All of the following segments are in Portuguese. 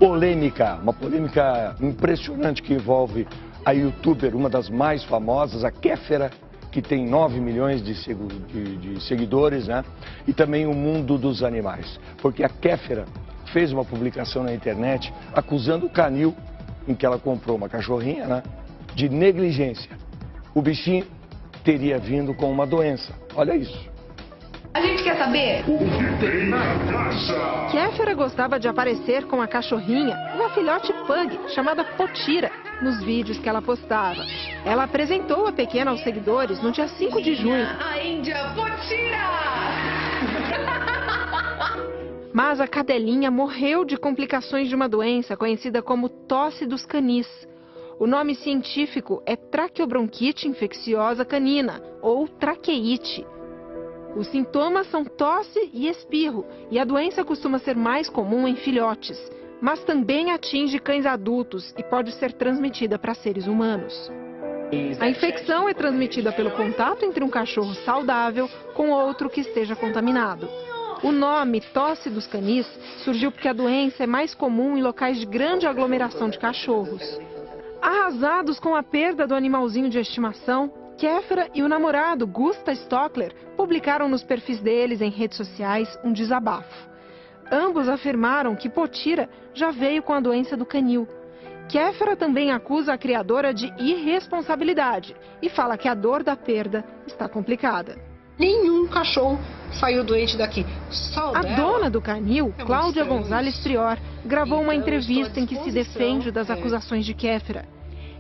polêmica, uma polêmica impressionante que envolve a youtuber, uma das mais famosas, a Kéfera, que tem 9 milhões de seguidores, né? E também o mundo dos animais. Porque a Kéfera fez uma publicação na internet acusando o canil, em que ela comprou uma cachorrinha, né, de negligência. O bichinho teria vindo com uma doença. Olha isso. A gente quer saber o que tem na caixa. Kéfera gostava de aparecer com a cachorrinha, uma filhote pug chamada Potira, nos vídeos que ela postava. Ela apresentou a pequena aos seguidores no dia 5 de junho. A Índia Potira! Mas a cadelinha morreu de complicações de uma doença conhecida como tosse dos canis. O nome científico é traqueobronquite infecciosa canina, ou traqueite. Os sintomas são tosse e espirro, e a doença costuma ser mais comum em filhotes, mas também atinge cães adultos e pode ser transmitida para seres humanos. A infecção é transmitida pelo contato entre um cachorro saudável com outro que esteja contaminado. O nome tosse dos canis surgiu porque a doença é mais comum em locais de grande aglomeração de cachorros. Arrasados com a perda do animalzinho de estimação, Kéfera e o namorado Gusta Stockler publicaram nos perfis deles em redes sociais um desabafo. Ambos afirmaram que Potira já veio com a doença do canil. Kéfera também acusa a criadora de irresponsabilidade e fala que a dor da perda está complicada. Nenhum cachorro saiu doente daqui. Só a dona do canil, Cláudia Gonzalez Prior, gravou uma entrevista em que se defende das acusações de Kéfera.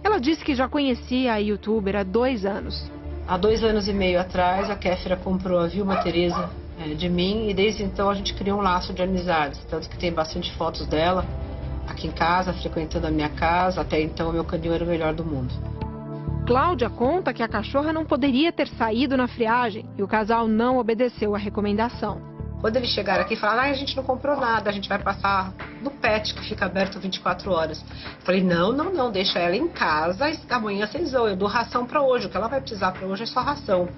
Ela disse que já conhecia a youtuber há 2 anos. Há 2 anos e meio atrás, a Kéfera comprou a Vilma Tereza de mim e desde então a gente criou um laço de amizades. Tanto que tem bastante fotos dela aqui em casa, frequentando a minha casa. Até então, o meu canil era o melhor do mundo. Cláudia conta que a cachorra não poderia ter saído na friagem e o casal não obedeceu à recomendação. Quando eles chegaram aqui, falaram, a gente não comprou nada, a gente vai passar no pet, que fica aberto 24 horas. Falei, não, deixa ela em casa, amanhã vocês vão, eu dou ração para hoje, o que ela vai precisar para hoje é só ração.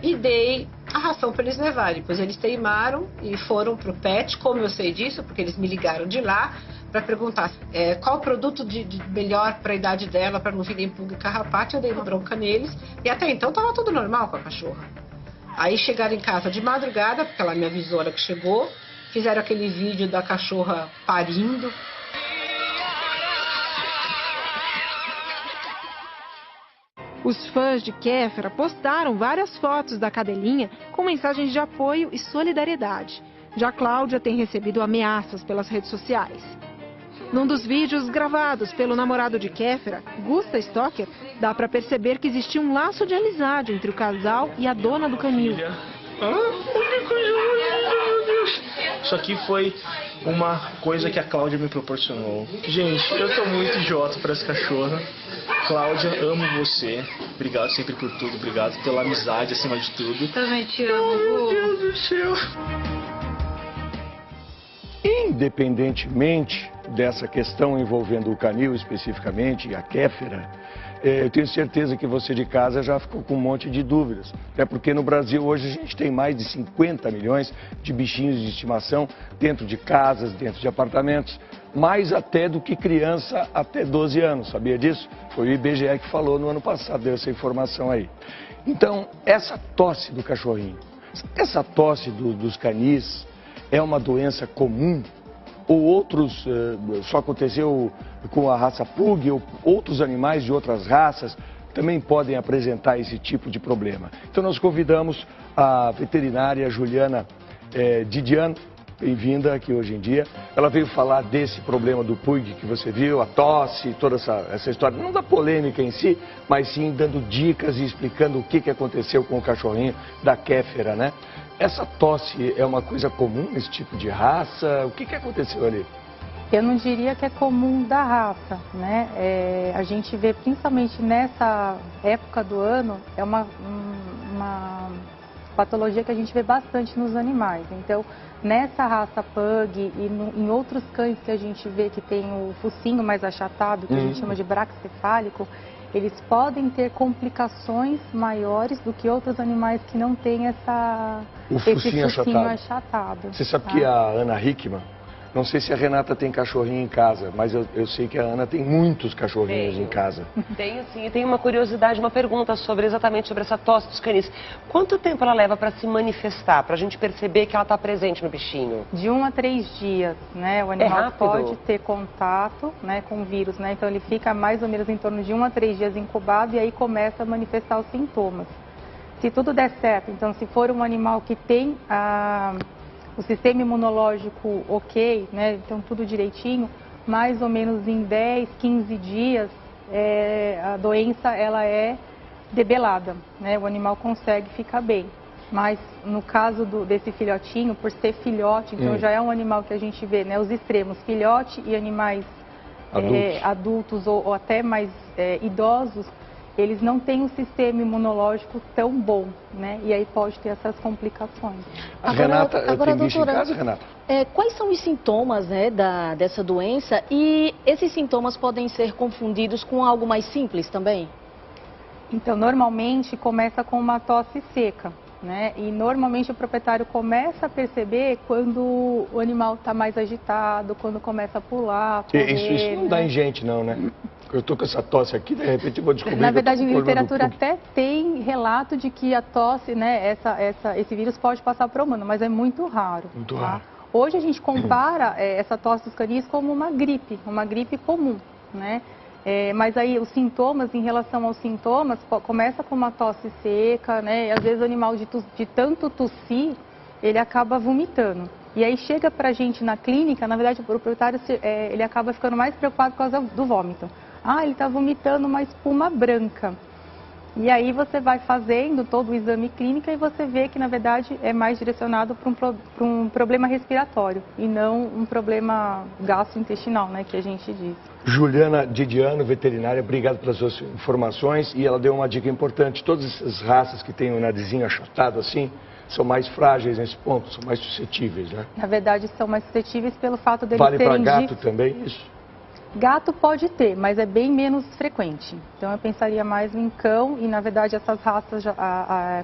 E dei a ração para eles levarem. Depois eles teimaram e foram pro pet, como eu sei disso, porque eles me ligaram de lá, para perguntar qual o produto de melhor para a idade dela, para não virem pulga e carrapato. Eu dei bronca neles e até então estava tudo normal com a cachorra. Aí chegaram em casa de madrugada, porque ela me avisou a hora que chegou, fizeram aquele vídeo da cachorra parindo. Os fãs de Kéfera postaram várias fotos da cadelinha com mensagens de apoio e solidariedade. Já Cláudia tem recebido ameaças pelas redes sociais. Num dos vídeos gravados pelo namorado de Kéfera, Gusta Stocker, dá para perceber que existia um laço de amizade entre o casal e a dona do canil. Que coisa linda, meu Deus! Isso aqui foi uma coisa que a Cláudia me proporcionou. Gente, eu tô muito idiota para essa cachorra. Cláudia, amo você. Obrigado sempre por tudo. Obrigado pela amizade acima de tudo. Também te amo. Meu Deus do céu. Independentemente dessa questão envolvendo o canil especificamente e a Kéfera, eu tenho certeza que você de casa já ficou com um monte de dúvidas. Até porque no Brasil hoje a gente tem mais de 50 milhões de bichinhos de estimação dentro de casas, dentro de apartamentos, mais até do que criança até 12 anos, sabia disso? Foi o IBGE que falou no ano passado, deu essa informação aí. Então, essa tosse do cachorrinho, essa tosse dos canis é uma doença comum? Ou outros, só aconteceu com a raça Pug, ou outros animais de outras raças também podem apresentar esse tipo de problema? Então nós convidamos a veterinária Juliana Didiano, bem-vinda aqui hoje em dia. Ela veio falar desse problema do Pug que você viu, a tosse, toda essa história, não da polêmica em si, mas sim dando dicas e explicando o que aconteceu com o cachorrinho da Kéfera, né? Essa tosse é uma coisa comum nesse tipo de raça? O que aconteceu ali? Eu não diria que é comum da raça, né? A gente vê principalmente nessa época do ano, é uma patologia que a gente vê bastante nos animais. Então, nessa raça Pug e em outros cães que a gente vê que tem o focinho mais achatado, que a gente chama de braquicefálico, eles podem ter complicações maiores do que outros animais que não têm esse focinho achatado. Você sabe que a Ana Hickman, Não sei se a Renata tem cachorrinho em casa, mas eu sei que a Ana tem muitos cachorrinhos em casa. Tenho sim, e tem uma curiosidade, uma pergunta exatamente sobre essa tosse dos canis. Quanto tempo ela leva para se manifestar, para a gente perceber que ela está presente no bichinho? De 1 a 3 dias, né? O animal rápido? pode ter contato, né, com o vírus, né? Então ele fica mais ou menos em torno de 1 a 3 dias incubado e aí começa a manifestar os sintomas. Se tudo der certo, então se for um animal que tem o sistema imunológico ok, né, então tudo direitinho, mais ou menos em 10, 15 dias, a doença ela é debelada, né, o animal consegue ficar bem. Mas no caso desse filhotinho, por ser filhote, então já é um animal que a gente vê, né, os extremos, filhote e animais adultos ou até mais idosos, eles não têm um sistema imunológico tão bom, né? E aí pode ter essas complicações. A Renata, tem bicho em casa, Renata? Quais são os sintomas, né, dessa doença? E esses sintomas podem ser confundidos com algo mais simples também? Então, normalmente começa com uma tosse seca, né? E normalmente o proprietário começa a perceber quando o animal está mais agitado, quando começa a pular, correr, Isso não dá em gente, não, né? Eu tô com essa tosse aqui, de repente eu vou descobrir. Na verdade, em literatura até tem relato de que a tosse, né, esse vírus pode passar para o humano, mas é muito raro. Muito raro. Hoje a gente compara essa tosse dos canis como uma gripe comum, né? Mas aí os sintomas, em relação aos sintomas, começa com uma tosse seca, né? E às vezes o animal de tanto tossir, ele acaba vomitando. E aí chega pra gente na clínica, na verdade o proprietário ele acaba ficando mais preocupado por causa do vômito. Ele está vomitando uma espuma branca. E aí você vai fazendo todo o exame clínico e você vê que na verdade é mais direcionado para um problema respiratório e não um problema gastrointestinal, né, que a gente diz. Juliana Didiano, veterinária, obrigado pelas suas informações. E ela deu uma dica importante: todas essas raças que têm o narizinho achatado assim, são mais frágeis nesse ponto, são mais suscetíveis, né? Na verdade, são mais suscetíveis pelo fato deles serem... Vale para gato dif... também isso? Gato pode ter, mas é bem menos frequente. Então eu pensaria mais em cão e, na verdade, essas raças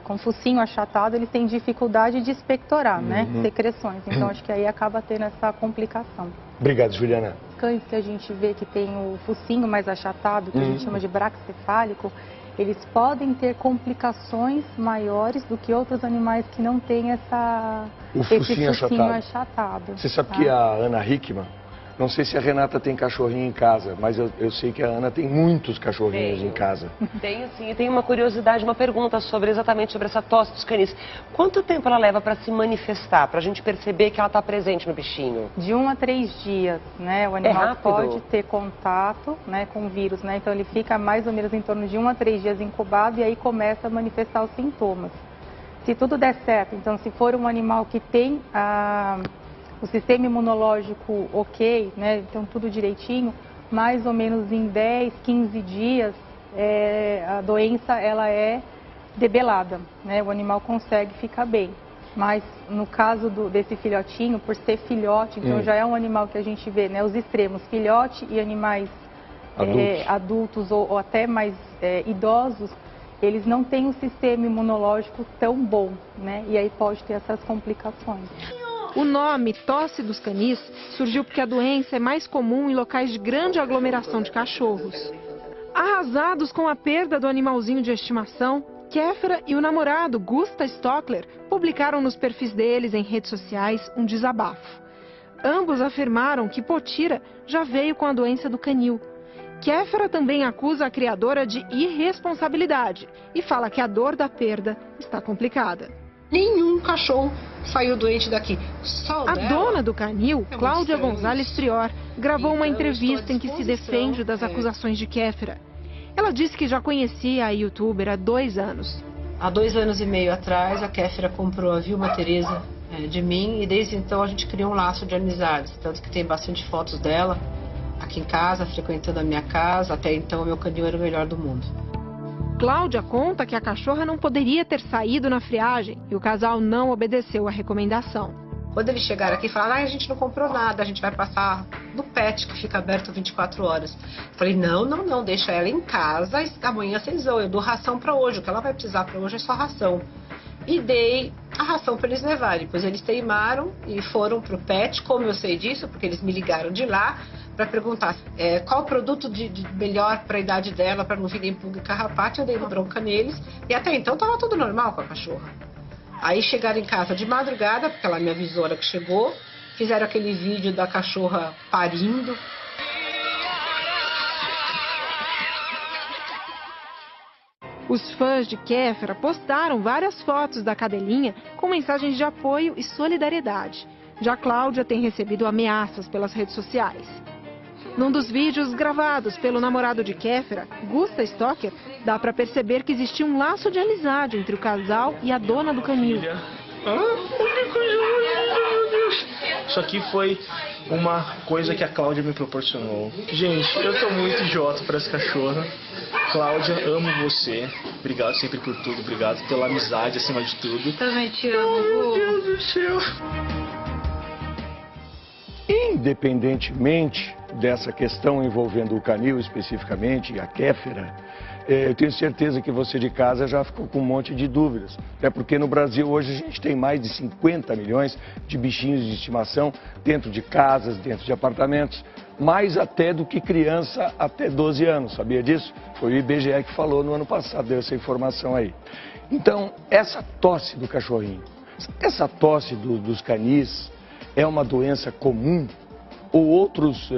com focinho achatado, eles têm dificuldade de expectorar, né? Secreções. Então acho que aí acaba tendo essa complicação. Obrigado, Juliana. Cães que a gente vê que tem o focinho mais achatado, que a gente chama de braquicefálico, eles podem ter complicações maiores do que outros animais que não têm esse focinho achatado. Você sabe que a Ana Hickman, não sei se a Renata tem cachorrinho em casa, mas eu sei que a Ana tem muitos cachorrinhos em casa. Tenho sim, e tem uma curiosidade, uma pergunta exatamente sobre essa tosse dos canis. Quanto tempo ela leva para se manifestar, para a gente perceber que ela está presente no bichinho? De 1 a 3 dias, né? O animal pode ter contato, né, com o vírus, né? Então ele fica mais ou menos em torno de 1 a 3 dias incubado e aí começa a manifestar os sintomas. Se tudo der certo, então se for um animal que tem o sistema imunológico ok, né, então tudo direitinho, mais ou menos em 10, 15 dias, a doença ela é debelada, né, o animal consegue ficar bem. Mas no caso desse filhotinho, por ser filhote, então já é um animal que a gente vê, né, os extremos, filhote e animais adultos ou até mais idosos, eles não têm um sistema imunológico tão bom, né, e aí pode ter essas complicações. O nome tosse dos canis surgiu porque a doença é mais comum em locais de grande aglomeração de cachorros. Arrasados com a perda do animalzinho de estimação, Kéfera e o namorado Gusta Stockler publicaram nos perfis deles em redes sociais um desabafo. Ambos afirmaram que Potira já veio com a doença do canil. Kéfera também acusa a criadora de irresponsabilidade e fala que a dor da perda está complicada. Nenhum cachorro saiu doente daqui. Só a dona do canil, Cláudia Gonzalez Prior, gravou uma entrevista em que se defende das acusações de Kéfera. Ela disse que já conhecia a youtuber há 2 anos. Há 2 anos e meio atrás, a Kéfera comprou a Vilma Tereza de mim e desde então a gente criou um laço de amizades. Tanto que tem bastante fotos dela aqui em casa, frequentando a minha casa. Até então, o meu canil era o melhor do mundo. Cláudia conta que a cachorra não poderia ter saído na friagem e o casal não obedeceu à recomendação. Quando eles chegaram aqui e falaram, a gente não comprou nada, a gente vai passar no pet, que fica aberto 24 horas. Falei, não, deixa ela em casa, amanhã vocês vão, eu dou ração para hoje, o que ela vai precisar para hoje é só ração. E dei a ração para eles levarem. Depois eles teimaram e foram para o PET. Como eu sei disso? Porque eles me ligaram de lá para perguntar qual o produto de melhor para a idade dela, para não virem pulga e carrapato. Eu dei uma bronca neles e até então estava tudo normal com a cachorra. Aí chegaram em casa de madrugada, porque ela me avisou a hora que chegou, fizeram aquele vídeo da cachorra parindo. Os fãs de Kéfera postaram várias fotos da cadelinha com mensagens de apoio e solidariedade. Já Cláudia tem recebido ameaças pelas redes sociais. Num dos vídeos gravados pelo namorado de Kéfera, Gusta Stocker, dá para perceber que existia um laço de amizade entre o casal e a dona do canil. Que coisa linda, meu Deus! Isso aqui foi uma coisa que a Cláudia me proporcionou. Gente, eu tô muito idiota pra essa cachorra. Cláudia, amo você. Obrigado sempre por tudo. Obrigado pela amizade acima de tudo. Também te amo, Meu Deus do céu. Independentemente dessa questão envolvendo o canil especificamente e a Kéfera, eu tenho certeza que você de casa já ficou com um monte de dúvidas. Até porque no Brasil hoje a gente tem mais de 50 milhões de bichinhos de estimação dentro de casas, dentro de apartamentos. Mais até do que criança até 12 anos, sabia disso? Foi o IBGE que falou no ano passado, deu essa informação aí. Então, essa tosse do cachorrinho, essa tosse dos canis é uma doença comum? Ou outros,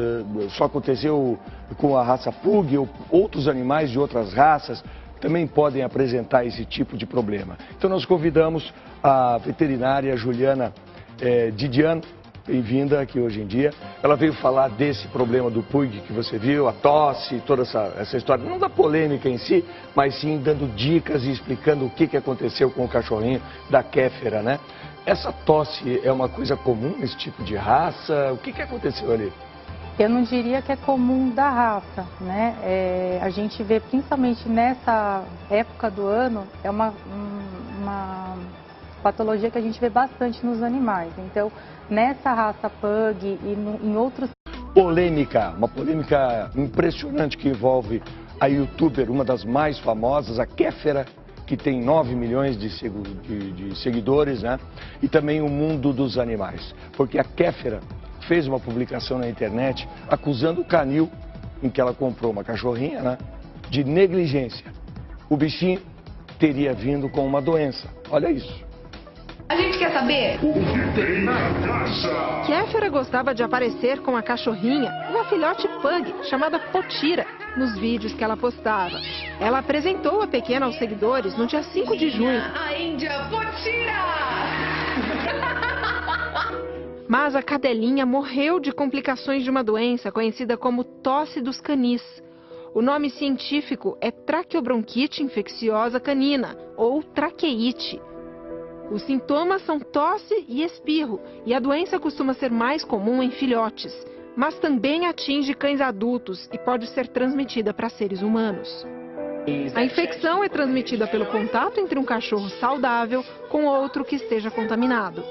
só aconteceu com a raça Pug, ou outros animais de outras raças também podem apresentar esse tipo de problema? Então nós convidamos a veterinária Juliana Didiano, bem-vinda aqui hoje em dia. Ela veio falar desse problema do Pug que você viu, a tosse, toda essa história, não da polêmica em si, mas sim dando dicas e explicando o que aconteceu com o cachorrinho da Kéfera, né? Essa tosse é uma coisa comum nesse tipo de raça? O que aconteceu ali? Eu não diria que é comum da raça, né? A gente vê principalmente nessa época do ano, é uma patologia que a gente vê bastante nos animais. Então, nessa raça Pug e em outros... Polêmica, uma polêmica impressionante que envolve a youtuber, uma das mais famosas, a Kéfera, que tem 9 milhões de seguidores, né? E também o mundo dos animais. Porque a Kéfera fez uma publicação na internet acusando o canil, em que ela comprou uma cachorrinha, né? De negligência. O bichinho teria vindo com uma doença. Olha isso. A gente quer saber? O que tem na caixa? Kéfera gostava de aparecer com a cachorrinha, uma filhote Pug chamada Potira, nos vídeos que ela postava. Ela apresentou a pequena aos seguidores no dia 5 de junho. A Índia Potira! Mas a cadelinha morreu de complicações de uma doença conhecida como tosse dos canis. O nome científico é traqueobronquite infecciosa canina, ou traqueite. Os sintomas são tosse e espirro, e a doença costuma ser mais comum em filhotes, mas também atinge cães adultos e pode ser transmitida para seres humanos. A infecção é transmitida pelo contato entre um cachorro saudável com outro que esteja contaminado.